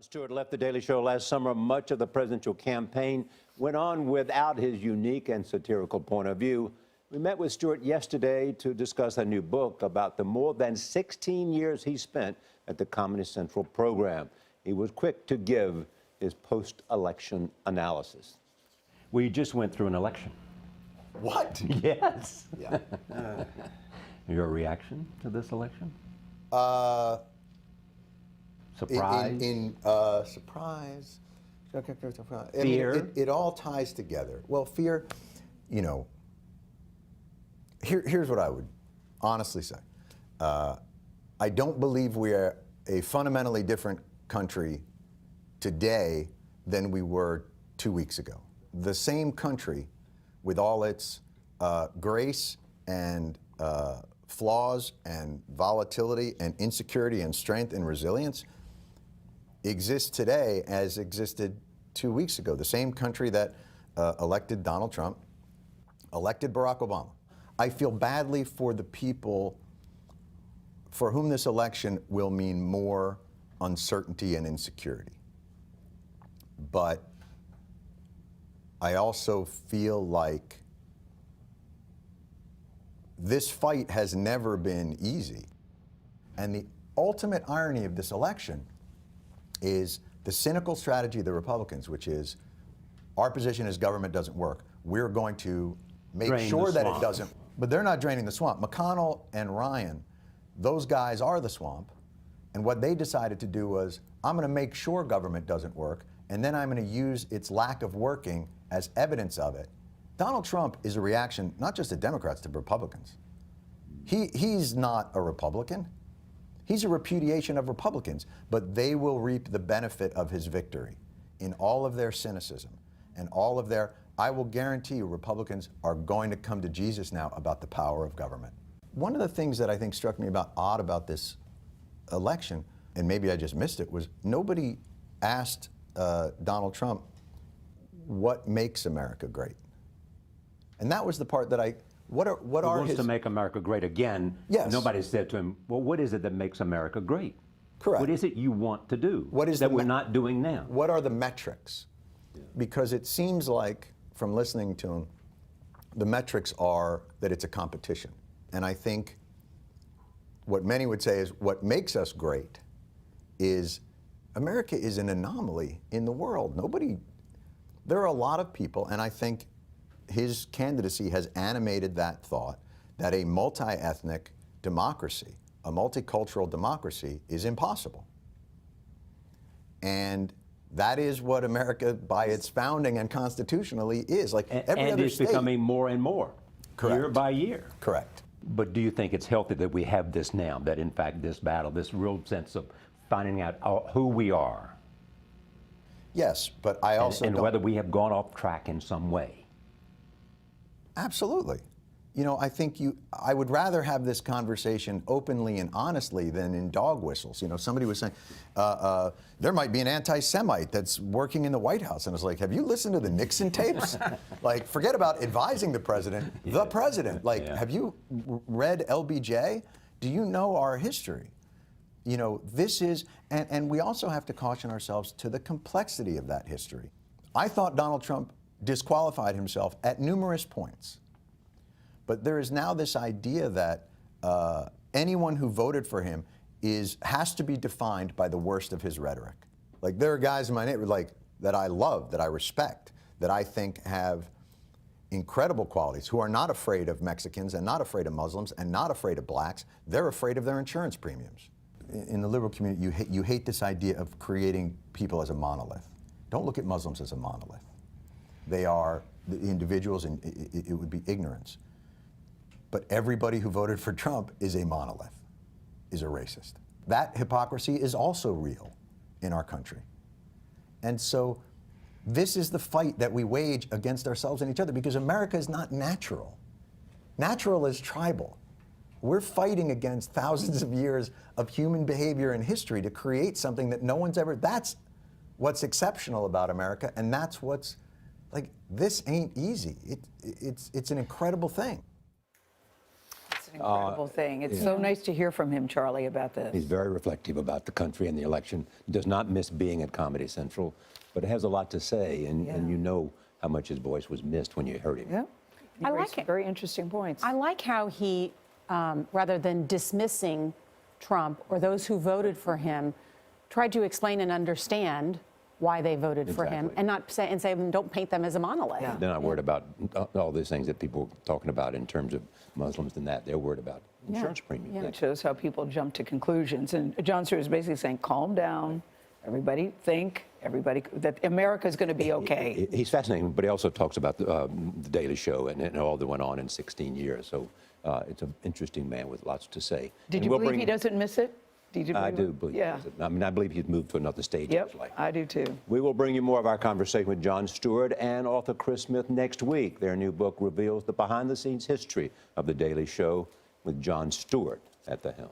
Stewart left The Daily Show last summer. Much of the presidential campaign went on without his unique and satirical point of view. We met with Stewart yesterday to discuss a new book about the more than 16 years he spent at the Comedy Central program. He was quick to give his post-election analysis. We just went through an election. What? Yes. Yeah. Your reaction to this election? Surprise? Surprise. Fear? It all ties together. Well, fear, you know, here's what I would honestly say. I don't believe we are a fundamentally different country today than we were 2 weeks ago. The same country with all its grace and flaws and volatility and insecurity and strength and resilience exists today as existed 2 weeks ago. The same country that elected Donald Trump, elected Barack Obama. I feel badly for the people for whom this election will mean more uncertainty and insecurity. But I also feel like this fight has never been easy. And the ultimate irony of this election is the cynical strategy of the Republicans, which is our position is government doesn't work. We're going to make sure that it doesn't. But they're not draining the swamp. McConnell and Ryan, those guys are the swamp. And what they decided to do was, I'm going to make sure government doesn't work, and then I'm going to use its lack of working as evidence of it. Donald Trump is a reaction not just to Democrats, to Republicans. He's not a Republican. He's a repudiation of Republicans, but they will reap the benefit of his victory in all of their cynicism and all of their, I will guarantee you Republicans are going to come to Jesus now about the power of government. One of the things that I think struck me odd about this election, and maybe I just missed it, was nobody asked Donald Trump what makes America great. And that was the part that what are wants his... to make America great again. Yes. Nobody said to him, well, what is it that makes America great? Correct. What is it you want to do what is that we're not doing now? What are the metrics? Yeah. Because it seems like, from listening to him, the metrics are that it's a competition. And I think what many would say is what makes us great is America is an anomaly in the world. There are a lot of people, and I think his candidacy has animated that thought that a multi-ethnic democracy, a multicultural democracy, is impossible. And that is what America, by its founding and constitutionally, is. Like every other it's state, becoming more and more, correct, year by year. Correct. But do you think it's healthy that we have this now, that in fact this battle, this real sense of finding out who we are? Yes, but I also and whether we have gone off track in some way. Absolutely. You know, I would rather have this conversation openly and honestly than in dog whistles. You know, somebody was saying, there might be an anti-Semite that's working in the White House. And I was like, have you listened to the Nixon tapes? Like, forget about advising the president, the president. Like, have you read LBJ? Do you know our history? You know, this is, and we also have to caution ourselves to the complexity of that history. I thought Donald Trump disqualified himself at numerous points. But there is now this idea that anyone who voted for him has to be defined by the worst of his rhetoric. Like, there are guys in my neighborhood that I love, that I respect, that I think have incredible qualities, who are not afraid of Mexicans and not afraid of Muslims and not afraid of blacks. They're afraid of their insurance premiums. In the liberal community, you hate this idea of creating people as a monolith. Don't look at Muslims as a monolith. They are the individuals, and it would be ignorance. But everybody who voted for Trump is a monolith, is a racist. That hypocrisy is also real in our country. And so this is the fight that we wage against ourselves and each other, because America is not natural. Natural is tribal. We're fighting against thousands of years of human behavior and history to create something that no one's ever, that's what's exceptional about America, and that's what's, like, this ain't easy. It's an incredible thing. Incredible thing. It's so nice to hear from him, Charlie, about this. He's very reflective about the country and the election. Does not miss being at Comedy Central, but has a lot to say, and you know how much his voice was missed when you heard him. Yeah. He I raised like some it. very interesting points. I like how he, rather than dismissing Trump or those who voted for him, tried to explain and understand why they voted for him, Exactly. and not say, don't paint them as a monolith. Yeah. They're not worried about all these things that people are talking about in terms of Muslims and that. They're worried about insurance premiums. Yeah. It shows how people jump to conclusions. And Jon Stewart is basically saying, calm down, everybody think, that America is going to be okay. He's fascinating, but he also talks about the Daily Show and all that went on in 16 years. So it's an interesting man with lots to say. Did And you we'll believe bring- he doesn't miss it? Did you I believe do it? believe. Yeah. I mean, I believe he's moved to another stage in Yep, his life. I do too. We will bring you more of our conversation with Jon Stewart and author Chris Smith next week. Their new book reveals the behind-the-scenes history of The Daily Show with Jon Stewart at the helm.